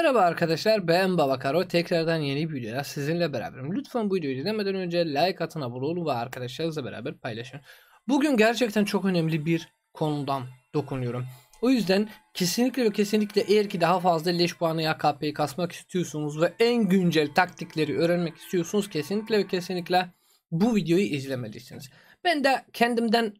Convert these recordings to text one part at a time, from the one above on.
Merhaba arkadaşlar, ben Babakaro. Tekrardan yeni bir videoda sizinle beraberim. Lütfen bu videoyu izlemeden önce like atın, abone olun ve arkadaşlarınızla beraber paylaşın. Bugün gerçekten çok önemli bir konudan dokunuyorum. O yüzden kesinlikle ve kesinlikle eğer ki daha fazla leş puanı ya KP'yi kasmak istiyorsunuz ve en güncel taktikleri öğrenmek istiyorsunuz, kesinlikle ve kesinlikle bu videoyu izlemelisiniz. Ben de kendimden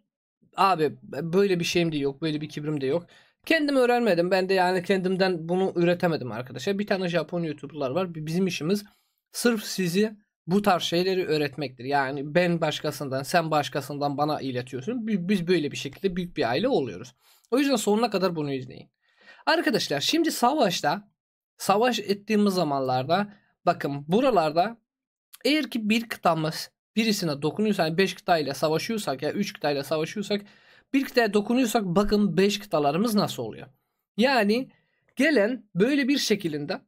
abi böyle bir şeyim de yok, böyle bir kibrim de yok. Kendim öğrenmedim. Ben de yani kendimden bunu üretemedim arkadaşlar. Bir tane Japon YouTuber'lar var. Bizim işimiz sırf sizi bu tarz şeyleri öğretmektir. Yani ben başkasından, sen başkasından bana iletiyorsun. Biz böyle bir şekilde büyük bir aile oluyoruz. O yüzden sonuna kadar bunu izleyin. Arkadaşlar şimdi savaş ettiğimiz zamanlarda bakın buralarda eğer ki bir kıtamız birisine dokunuyorsa, yani 5 kıtayla savaşıyorsak ya 3 kıtayla savaşıyorsak, bir kıtaya dokunuyorsak bakın 5 kıtalarımız nasıl oluyor. Yani gelen böyle bir şekilde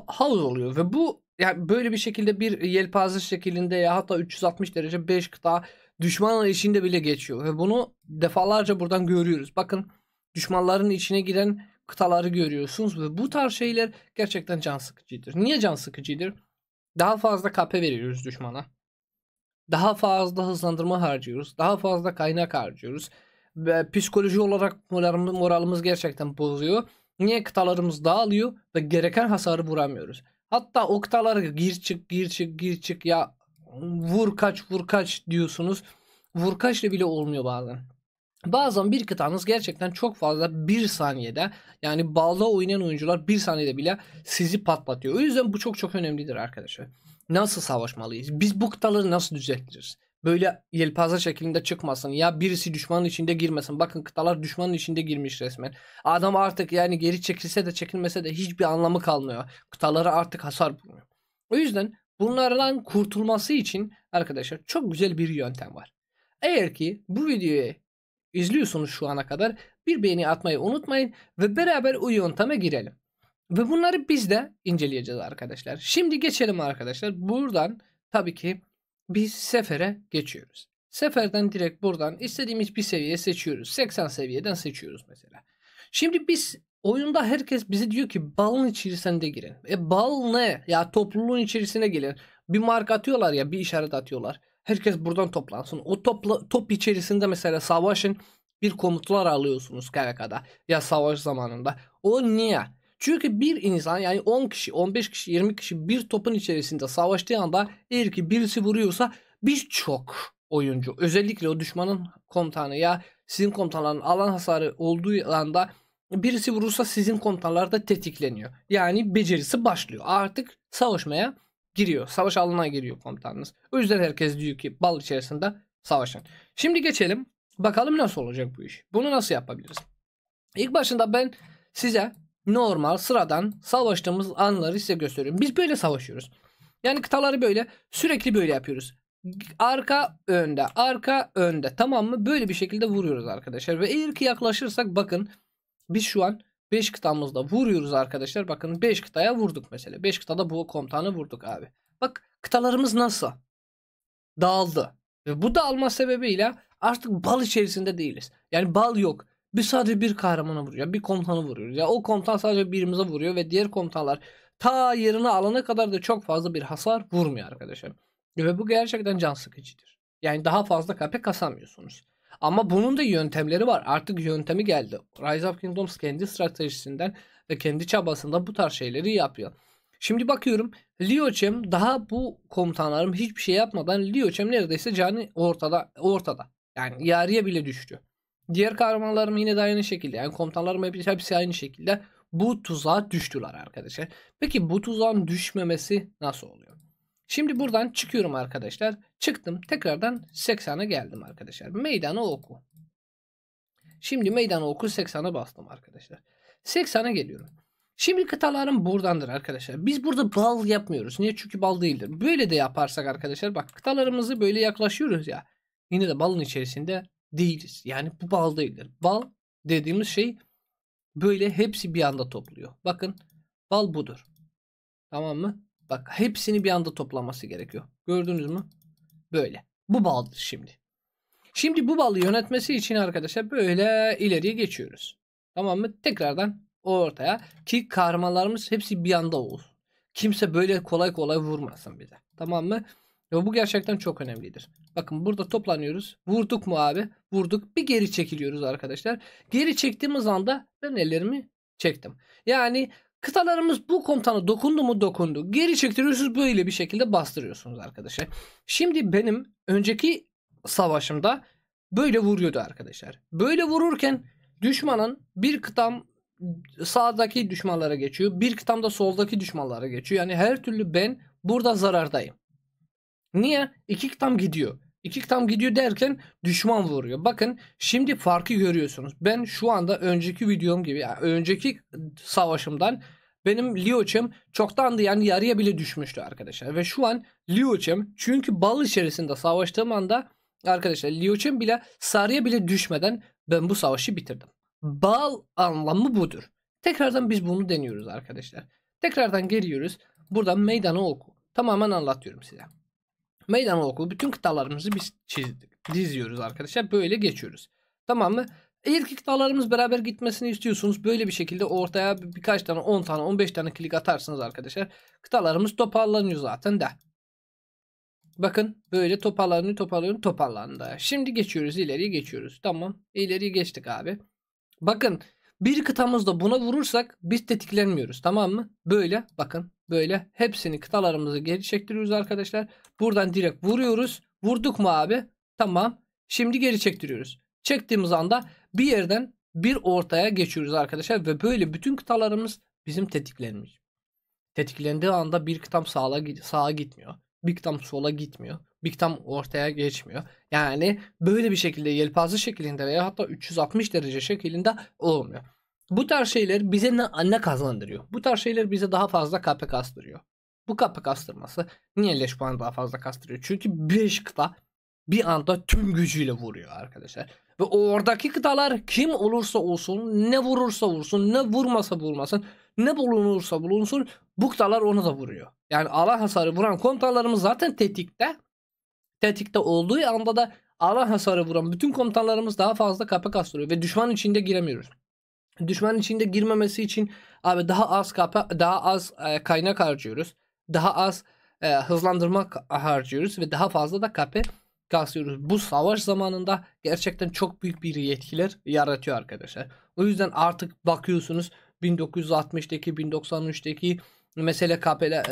havuz oluyor ve bu yani böyle bir şekilde bir yelpaze şeklinde ya hatta 360 derece 5 kıta düşmanın içinde bile geçiyor ve bunu defalarca buradan görüyoruz. Bakın düşmanların içine giren kıtaları görüyorsunuz ve bu tarz şeyler gerçekten can sıkıcıdır. Niye can sıkıcıdır? Daha fazla KP veriyoruz düşmana. Daha fazla hızlandırma harcıyoruz. Daha fazla kaynak harcıyoruz. Ve psikoloji olarak moralimiz gerçekten bozuyor. Niye kıtalarımız dağılıyor ve gereken hasarı vuramıyoruz. Hatta o kıtaları gir çık gir çık gir çık ya vur kaç diyorsunuz. Vur kaçla bile olmuyor bazen. Bazen bir kıtanız gerçekten çok fazla bir saniyede, yani balda oynayan oyuncular bir saniyede bile sizi patlatıyor. O yüzden bu çok önemlidir arkadaşlar. Nasıl savaşmalıyız? Biz bu kıtaları nasıl düzeltiriz? Böyle yelpaze şeklinde çıkmasın. Ya birisi düşmanın içinde girmesin. Bakın kıtalar düşmanın içinde girmiş resmen. Adam artık yani geri çekilse de çekilmese de hiçbir anlamı kalmıyor. Kıtaları artık hasar vurmuyor. O yüzden bunlardan kurtulması için arkadaşlar çok güzel bir yöntem var. Eğer ki bu videoyu izliyorsunuz şu ana kadar, bir beğeni atmayı unutmayın ve beraber o yönteme girelim. Ve bunları biz de inceleyeceğiz arkadaşlar. Şimdi geçelim arkadaşlar. Buradan tabii ki biz sefere geçiyoruz. Seferden direkt buradan istediğimiz bir seviye seçiyoruz. 80 seviyeden seçiyoruz mesela. Şimdi biz oyunda herkes bize diyor ki balın içerisinde girin. Bal ne? Ya topluluğun içerisine gelin. Bir mark atıyorlar ya, bir işaret atıyorlar. Herkes buradan toplansın. O top içerisinde mesela savaşın, bir komutlar alıyorsunuz KVK'da ya savaş zamanında. O niye? Çünkü bir insan, yani 10 kişi, 15 kişi, 20 kişi bir topun içerisinde savaştığı anda eğer ki birisi vuruyorsa birçok oyuncu, özellikle o düşmanın komutanı ya sizin komutanların alan hasarı olduğu anda birisi vurursa sizin komutanlar da tetikleniyor. Yani becerisi başlıyor. Artık savaşmaya giriyor. Savaş alanına giriyor komutanınız. O yüzden herkes diyor ki bal içerisinde savaşın. Şimdi geçelim. Bakalım nasıl olacak bu iş. Bunu nasıl yapabiliriz? İlk başında ben size normal sıradan savaştığımız anları size gösteriyorum. Biz böyle savaşıyoruz. Yani kıtaları böyle sürekli böyle yapıyoruz. Arka önde, arka önde, tamam mı? Böyle bir şekilde vuruyoruz arkadaşlar. Ve eğer ki yaklaşırsak bakın biz şu an 5 kıtamızda vuruyoruz arkadaşlar. Bakın 5 kıtaya vurduk mesela. 5 kıtada bu komutanı vurduk abi. Bak kıtalarımız nasıl? Dağıldı. Ve bu dağılma sebebiyle artık bal içerisinde değiliz. Yani bal yok. Biz sadece bir kahramana vuruyor. Bir komutanı vuruyoruz. Ya o komutan sadece birimize vuruyor ve diğer komutanlar ta yerine alana kadar da çok fazla bir hasar vurmuyor arkadaşlar. Ve bu gerçekten can sıkıcıdır. Yani daha fazla KP kasamıyorsunuz. Ama bunun da yöntemleri var. Artık yöntemi geldi. Rise of Kingdoms kendi stratejisinden ve kendi çabasında bu tarz şeyleri yapıyor. Şimdi bakıyorum Liochem daha bu komutanlarım hiçbir şey yapmadan Liochem neredeyse canı ortada. Yani yarıya bile düştü. Diğer kahramanlarım yine de aynı şekilde. Yani komutanlarım hepsi aynı şekilde bu tuzağa düştüler arkadaşlar. Peki bu tuzağın düşmemesi nasıl oluyor? Şimdi buradan çıkıyorum arkadaşlar. Çıktım. Tekrardan 80'e geldim arkadaşlar. Meydanı oku. Şimdi meydanı oku 80'e bastım arkadaşlar. 80'e geliyorum. Şimdi kıtalarım buradandır arkadaşlar. Biz burada bal yapmıyoruz. Niye? Çünkü bal değildir. Böyle de yaparsak arkadaşlar bak kıtalarımızı böyle yaklaşıyoruz ya. Yine de balın içerisinde değiliz. Yani bu bal değildir. Bal dediğimiz şey böyle hepsi bir anda topluyor. Bakın bal budur. Tamam mı? Bak hepsini bir anda toplaması gerekiyor. Gördünüz mü? Böyle. Bu baldır şimdi. Şimdi bu balı yönetmesi için arkadaşlar böyle ileriye geçiyoruz. Tamam mı? Tekrardan ortaya ki kahramanlarımız hepsi bir anda olsun. Kimse böyle kolay kolay vurmasın bize. Tamam mı? Ve bu gerçekten çok önemlidir. Bakın burada toplanıyoruz. Vurduk mu abi? Vurduk. Bir geri çekiliyoruz arkadaşlar. Geri çektiğimiz anda ben ellerimi çektim. Yani kıtalarımız bu komutana dokundu mu dokundu. Geri çektiriyorsunuz, böyle bir şekilde bastırıyorsunuz arkadaşlar. Şimdi benim önceki savaşımda böyle vuruyordu arkadaşlar. Böyle vururken düşmanın bir kıtam sağdaki düşmanlara geçiyor. Bir kıtam da soldaki düşmanlara geçiyor. Yani her türlü ben burada zarardayım. Niye? İki kıtam gidiyor. İki kıtam gidiyor derken düşman vuruyor. Bakın şimdi farkı görüyorsunuz. Ben şu anda önceki videom gibi, yani önceki savaşımdan benim Liuch'um çoktan da yani yarıya bile düşmüştü arkadaşlar. Ve şu an Liuch'um, çünkü bal içerisinde savaştığım anda arkadaşlar Liuch'um bile sarıya bile düşmeden ben bu savaşı bitirdim. Bal anlamı budur. Tekrardan biz bunu deniyoruz arkadaşlar. Tekrardan geliyoruz. Buradan meydanı oku. Tamamen anlatıyorum size. Meydan oku bütün kıtalarımızı biz diziyoruz arkadaşlar. Böyle geçiyoruz. Tamam mı? Eğer ki kıtalarımız beraber gitmesini istiyorsunuz, böyle bir şekilde ortaya birkaç tane, 10 tane, 15 tane klik atarsınız arkadaşlar. Kıtalarımız toparlanıyor zaten de. Bakın böyle toparlandı. Şimdi geçiyoruz, ileriye geçiyoruz. Tamam, ileriye geçtik abi. Bakın bir kıtamızda buna vurursak biz tetiklenmiyoruz, tamam mı? Böyle bakın, böyle hepsini, kıtalarımızı geri çektiriyoruz arkadaşlar. Buradan direkt vuruyoruz. Vurduk mu abi? Tamam. Şimdi geri çektiriyoruz. Çektiğimiz anda bir yerden bir ortaya geçiyoruz arkadaşlar ve böyle bütün kıtalarımız bizim tetiklenmiş. Tetiklendiği anda bir kıtam sağa gitmiyor. Bir kıtam sola gitmiyor. Bir kıtam ortaya geçmiyor. Yani böyle bir şekilde yelpaze şeklinde veya hatta 360 derece şeklinde olmuyor. Bu tarz şeyler bize ne kazandırıyor? Bu tarz şeyler bize daha fazla KP kastırıyor. Bu KP kastırması niye leş puanı daha fazla kastırıyor? Çünkü 5 kıta bir anda tüm gücüyle vuruyor arkadaşlar. Ve oradaki kıtalar kim olursa olsun, ne vurursa vursun, ne vurmasa vurmasın, ne bulunursa bulunsun, bu kıtalar onu da vuruyor. Yani alan hasarı vuran komutanlarımız zaten tetikte. Tetikte olduğu anda da alan hasarı vuran bütün komutanlarımız daha fazla KP kastırıyor ve düşman içinde giremiyoruz. Düşman içinde girmemesi için abi daha az KP, daha az kaynak harcıyoruz. Daha az hızlandırma harcıyoruz ve daha fazla da KP kasıyoruz. Bu savaş zamanında gerçekten çok büyük bir yetkiler yaratıyor arkadaşlar. O yüzden artık bakıyorsunuz 1960'daki 1093'teki mesela KP'ler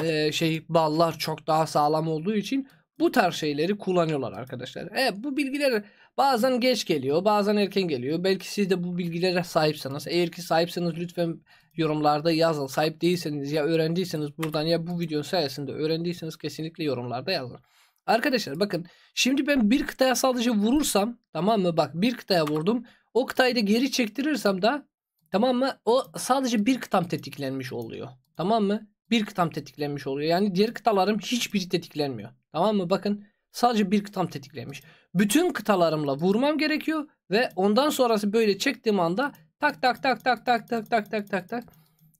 ballar çok daha sağlam olduğu için bu tarz şeyleri kullanıyorlar arkadaşlar. Bu bilgiler bazen geç geliyor, bazen erken geliyor. Belki siz de bu bilgilere sahipsiniz. Eğer ki sahipseniz lütfen yorumlarda yazın. Sahip değilseniz ya öğrendiyseniz buradan ya bu video sayesinde öğrendiyseniz kesinlikle yorumlarda yazın. Arkadaşlar bakın, şimdi ben bir kıtaya sadece vurursam, tamam mı? Bak, bir kıtaya vurdum. O kıtayı da geri çektirirsem da, tamam mı? O sadece bir kıtam tetiklenmiş oluyor. Tamam mı? Bir kıtam tetiklenmiş oluyor. Yani diğer kıtalarım hiçbiri tetiklenmiyor. Tamam mı? Bakın, sadece bir kıtam tetiklenmiş. Bütün kıtalarımla vurmam gerekiyor ve ondan sonrası böyle çektiğim anda tak tak tak tak tak tak tak tak tak tak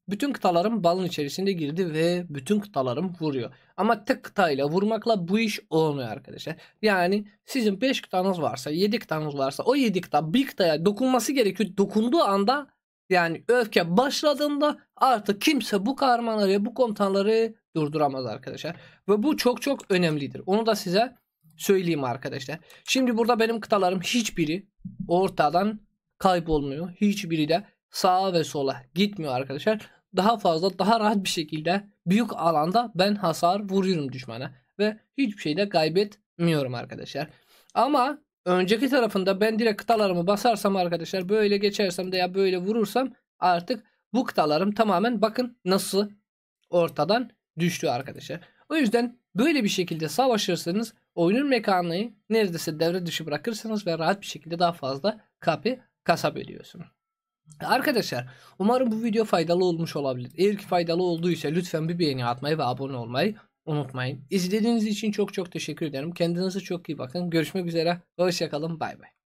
bütün kıtalarım balın içerisinde girdi ve bütün kıtalarım vuruyor. Ama tek kıtayla vurmakla bu iş olmuyor arkadaşlar. Yani sizin 5 kıtanız varsa, 7 kıtanız varsa, o 7 kıta bir kıtaya dokunması gerekiyor. Dokunduğu anda, yani öfke başladığında artık kimse bu kahramanları, bu komutanları durduramaz arkadaşlar. Ve bu çok çok önemlidir. Onu da size söyleyeyim arkadaşlar. Şimdi burada benim kıtalarım hiçbiri ortadan kaybolmuyor. Hiçbiri de sağa ve sola gitmiyor arkadaşlar. Daha fazla, daha rahat bir şekilde büyük alanda ben hasar vuruyorum düşmana ve hiçbir şey de kaybetmiyorum arkadaşlar. Ama önceki tarafında ben direkt kıtalarımı basarsam arkadaşlar, böyle geçersem de ya böyle vurursam artık bu kıtalarım tamamen bakın nasıl ortadan düştü arkadaşlar. O yüzden böyle bir şekilde savaşırsanız oyunun mekaniği neredeyse devre dışı bırakırsınız ve rahat bir şekilde daha fazla KP kasabiliyorsunuz. Arkadaşlar umarım bu video faydalı olmuş olabilir. Eğer ki faydalı olduysa lütfen bir beğeni atmayı ve abone olmayı unutmayın. İzlediğiniz için çok çok teşekkür ederim. Kendinize çok iyi bakın. Görüşmek üzere. Hoşçakalın. Bay bay.